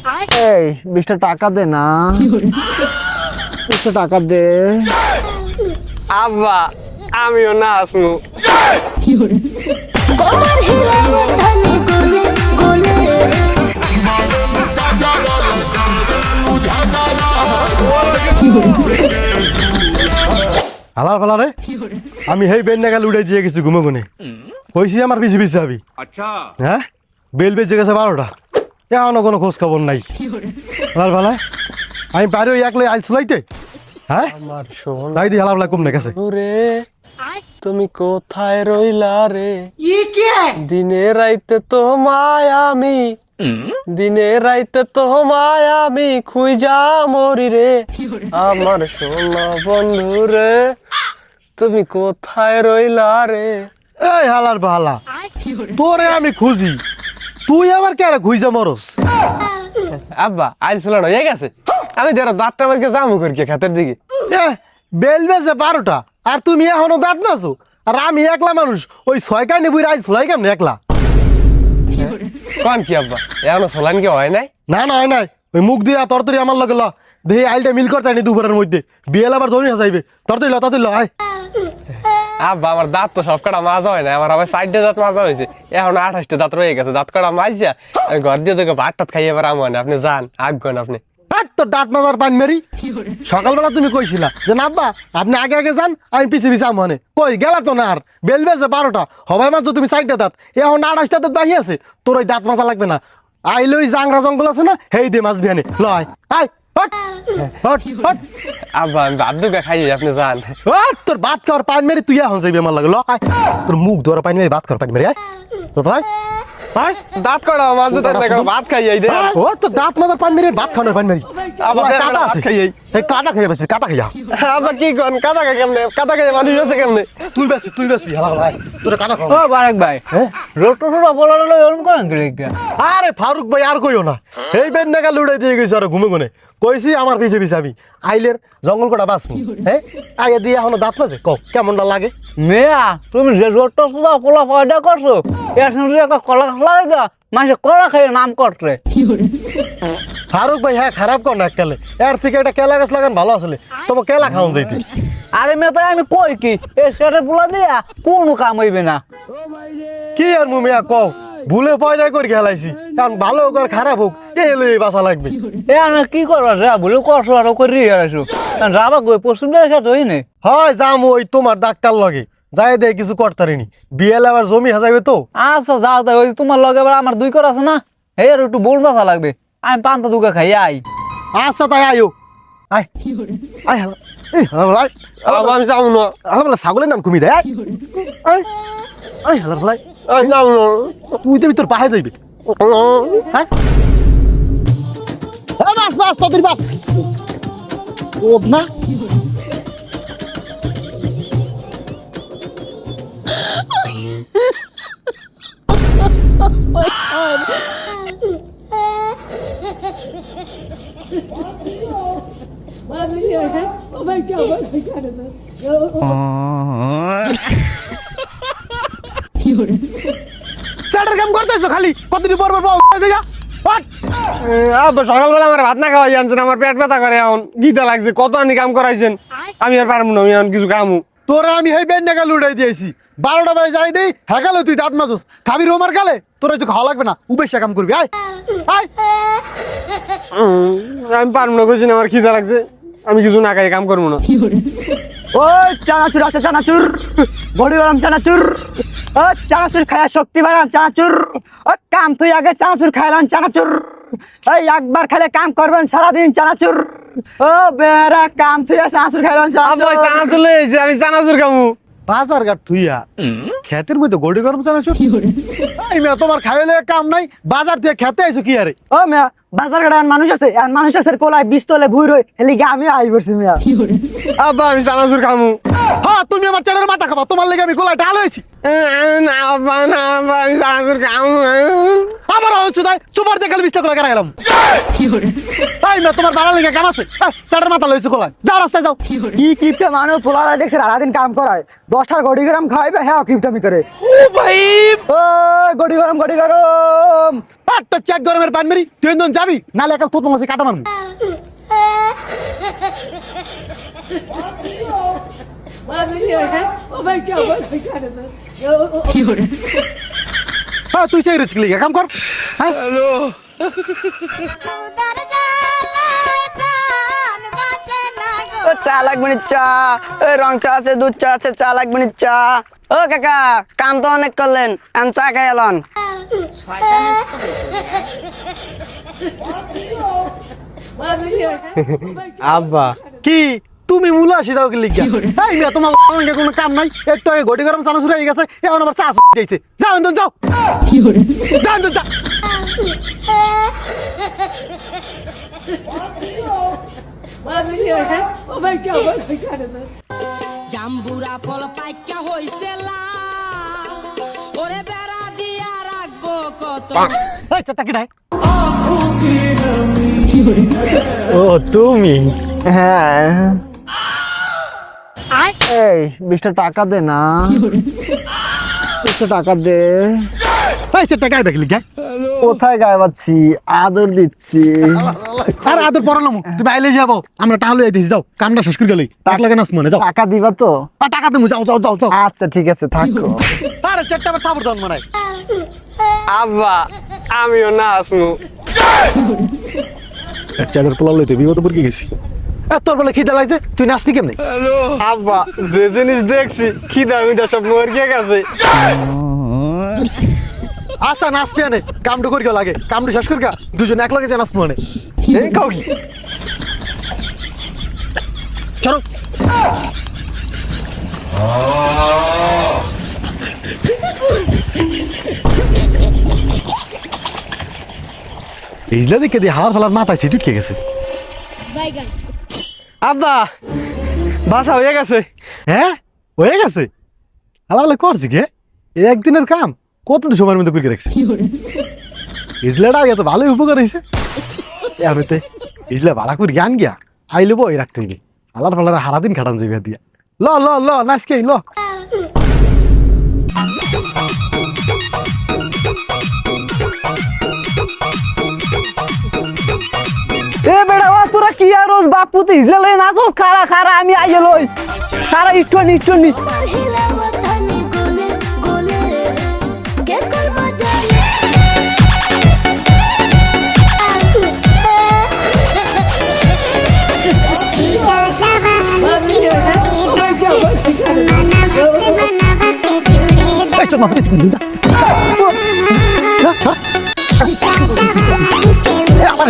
এই 20টা টাকা দে না, 20টা টাকা দে। আব্বা আমিও না আসমু। হালার ফালা রে, আমি হেই বেল নাগাল উড়াই দিয়ে গেছি ঘুমে গুনে, কইছি আমার পিছিয়ে পিছিয়ে হবি। হ্যাঁ, বেল বেজে গেছে 12টা, এখনো কোনো খোঁজ খবর নাই। হালার ফালা আমি পারি ওই একলাই আইল চুলাইতে। হ্যাঁ, আমার সোনা তাই দি হালার ফালা কম না গেছে। রে, তুমি কোথায় রইলা রে? দিনে রাইতে তোমায় আমি, দিনে রাইতে তোমায় আমি খুঁজা মরি রে। আমার সোনা বন্ধু রে, তুমি কোথায় রইলা রে? এই হালার ফালা, তোরে আমি খুঁজি, তুই আমার কে খুঁজা মরস? আব্বা আইল চুলানো হয়ে গেছে, আমি ধরো 10টা বাজকে যাবো করি খেতের দিকে। বেল বেজে 12টা আর তুমি এখনো দাঁত নাচো, আর আমি একলা মানুষ ওই 6 কানে বুড়ি আইল চুলাই কেমন একলা? কোন কি আব্বা, এখনো চলান কি হয় নাই? না না হয় নাই, ওই মুখ দিয়া তরতরি আমার লগে ল, দেখি আইলটা মিল করতে নি দুপুরের মধ্যে, বিয়েল আবার জমি হাসাইবে। তরতরি ল আয়। আব্বা আমার দাঁত তো সব কটা মাজা হয় না, আমার আবার 60টা দাঁত মাজা হয়েছে, এখন 28টা দাঁত রয়ে গেছে। দাঁত কটা মাজিয়া আমি ঘর দিয়ে তোকে ভাত টাত খাইয়ে এবার আমন, আপনি যান আগবেন আপনি। তোর দাঁত মাজার পান মেরি, সকালবেলা তুমি কইছিলা যে না আব্বা আপনি আগে আগে যান, আমি পিছিয়ে পিছিয়ে আমনে কই গেলা তো না। আর বেল বেজে 12টা, হবাই মাছ তুমি 60টা দাঁত, এখন 28টা দাঁত বাহি আছে, তোর ওই দাঁত মাজা লাগবে না। আইলে ওই জাংরা জঙ্গল আছে না, হেই দে মাছ বিহানে লয় আয়। Hot hot hot. আব্বা আমি ভাত দুগা খাইয়ে আপনি যান। তোর ভাত খাওয়ার পান মেরি তুই এখন যাইবি আমার লাগে ল আয়। তোর মুখ ধরা পান মেরি ভাত খাওয়ার পান মেরি আয়। তোর ভাই আয়। দাঁত কটা মাঝে ভাত খাইয়ে দে। ও তো দাঁত মাজার পান মেরি ভাত খাওয়ানোর পান মেরি। আবার কাটা আছে খাইয়ে, এই কাটা খাইয়া বেশি কাটা খাইয়া। আব্বা কি কোন কাদা খাই কেমনে? কাদা খাইয়ে মানুষ আছে কেমনে? তুই বেশি হালা ভাই তোর কাটা খাও। ও বারেক ভাই, রোটো টোটো বলার হলো এরকম করেন কি লিখা? আরে ফারুক ভাই আর কইও না, এই বেন নাগা লুড়াই দিয়ে গেছে আর ঘুমে গুনে কইছি আমার পিছে পিছে আমি আইলের জঙ্গল কটা বাঁচবো। হ্যাঁ, আগে দিয়ে এখনো দাঁত মাঝে কও কেমনটা লাগে? মেয়া তুমি যে রোটো টোটো পোলা পয়দা করছো, এর সঙ্গে একটা কলা খাওয়া দা মাসে কলা খেয়ে নাম করছে। ফারুক ভাই হ্যাঁ খারাপ কর না এককালে, এর থেকে একটা কেলা গাছ লাগান ভালো আসলে, তোমার কেলা খাওয়ান যাইতে। আরে মেয়ে তাই আমি কই কি এই সেটের পোলা দিয়া কোনো কাম হইবে না। কি আর মুমিয়া কও, ভুলে পয়দা করে খেলাইছি, কারণ ভালো হোক আর খারাপ হোক এলে বাসা লাগবে। এ আমি কি করবো রা বলে করছো আরো করি আসো রাবা গই পশ্চিম দেখা তো হইনি। হয় যাম ওই তোমার ডাক্তার লগে যাই দে কিছু করতারিনি, বিয়েলে আবার জমি হাজাইবে তো। আচ্ছা যাও তাই ওই তোমার লগে আবার আমার 2 কর আছে না, এই আর একটু বোন বাসা লাগবে, আমি পান্তা দুগা খাই আই। আচ্ছা তাই আয়ো আয় আয় হালা এই হালা ভাই আব্বা আমি যাবো না, হালা ছাগলের নাম কুমি দেয় আয় আয় হালা ভাই আমি যাবো না। তুই তো তোর পাহে যাইবে। হ্যাঁ বাস বাস তোর বাস ও না স্যারের কাম করতেছো খালি কতদিন পর পর যা আব্বা সকালবেলা আমার ভাত না খাওয়াই আনছেন, আমার পেট ব্যথা করে, এখন গীতা লাগছে, কত আনি কাম করাইছেন, আমি আর পারবো না, আমি এখন কিছু কামু। তোরা আমি হেই বেন নাগাল উড়াই দিয়েছি 12টা বাজে যাই দেই হেকালে তুই দাঁত মাজস খাবি রোমার কালে তোর কিছু খাওয়া লাগবে না উবেশা কাম করবি আয় আয়। আমি পারবো না, কইছি না আমার খিদা লাগছে, আমি কিছু না খাই কাম করবো না। ওই চানাচুর আছে চানাচুর, বডি গরম চানাচুর, ও চানাচুর খায়া শক্তি বাড়ান চানাচুর, ও কাম তুই আগে চানাচুর খাইলাম চানাচুর, এই একবার খেলে কাম করবেন সারাদিন চানাচুর, ও বেরা কাম তুই চানাচুর খাইলাম আব্বা চানাচুর। চানাচুর লইছে, আমি চানাচুর খামু। বাজার ঘাট থুইয়া খেতের মধ্যে গড়ি গরম চানাচুর এই মেয়ে তোমার খাইলে কাম নাই, বাজার থেকে খেতে আইছো কি আরে? ও মিয়া বাজার ঘাটে মানুষ আছে কোলায় বিস্তলে ভুই রই হেলি গা আমি আই পড়ছি মিয়া। আব্বা আমি চানাচুর খামু। হ্যাঁ তুমি আমার চেড়ের মাথা খাবা, তোমার লেগে আমি গোলায় ঢাল হয়েছি। না আব্বা না আব্বা আমি চানাচুর খামু। আমার হচ্ছে তাই চুপার দেখালে বিস্তার করে কেন গেলাম তাই না তোমার বাড়ার লেগে কাম আছে, চেড়ের মাথা লইছে গোলায়, যাও রাস্তায় যাও। কি কিপটা মানুষ পোলারা দেখছে সারাদিন কাম করায় 10টার গড়ি গ্রাম খাইবে হ্যাঁ কিপটামি করে। ও ভাই ও গড়ি গরম একটা চেক গরমের পান মেরি তুই একদম যাবি নালে একাল তোর মাসে কাটা মারবো হ্যাঁ তুই সেই রিস্ক লিগে কাম কর হ্যাঁ ও চা লাগবে নি চা ওই রং চা আছে দুধ চা আছে চা লাগবে নি চা ও কাকা কাম তো অনেক করলেন আমি চা খাই এলন আব্বা কি তুমি মূল আসি দাও কি লিখা এই মিয়া তোমার সঙ্গে কোনো কাম নাই একটু আগে ঘটি গরম চানা শুরু হয়ে গেছে এখন আবার চা দিয়েছে যাও এন্দন যাও যাও এন্দন যাও জাম্বুরা ফল পাইকা হইছে লাল ওরে বেড়া দিয়া রাখবো কত এই চাটা কি নাই ও তুমি হ্যাঁ এই 20টা টাকা দে না 20টা টাকা দে এই চাটা গায়ে দেখলি কে কোথায় গায়ে পাচ্ছি আদর দিচ্ছি আর আদর পড়ালাম তুমি আইলে যাবো আমরা টাকা লইয়া দিছি যাও কামটা শেষ করে গেলি টাকা লাগে নাচ মনে যাও টাকা দিবা তো আর টাকা দেবো যাও যাও যাও যাও আচ্ছা ঠিক আছে থাকো আরে চারটা আবার সাপোর্ট দাও মনে হয় আব্বা আমিও না আসমু চারের পোলা লইতে বিপদ পড়ে গেছি তোর বলে খিদা লাগছে তুই নাচবি কেমনে আব্বা যে জিনিস দেখছি খিদা মিদা সব মরিয়া গেছে আচ্ছা নাচবি আনে কামটা করি লাগে কামটা শেষ করি দুজন এক লগে যে নাচবো আনে কাউ কি চলো ইজলা দেখে দিয়ে হালার ফালার মাথায় সিট উঠকে গেছে আব্বা বাসা হয়ে গেছে হ্যাঁ হয়ে গেছে হালা ফালা করছি কে এই একদিনের কাম কতটা সময়ের মধ্যে করে রাখছি ইজলাটা এত ভালোই উপকার হয়েছে আমি তো ইজলা ভাড়া করে জ্ঞান গিয়া আইলে বই রাখতে হইবে হালার ফালার হারাদিন খাটান যাবে দিয়া ল ল ল নাচকে ল এ বেড়া ও তোরা কি আর রোজ বাপু তো ইজলা লই নাচো খারা খারা আমি আইয়ে লই খারা ইটনি এই চল মাথা পিছু যা আমার